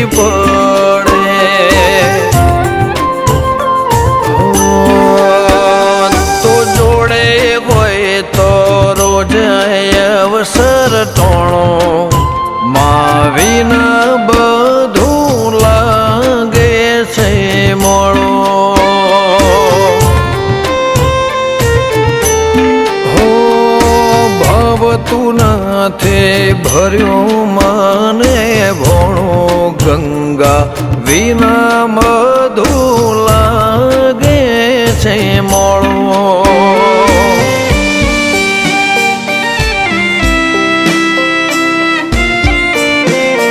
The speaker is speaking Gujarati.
પડે તો જોડે હોય તો રોજ અવસર ટોણો માવીના બધું લાગે છે મોળો તું નાથે ભર્યું મને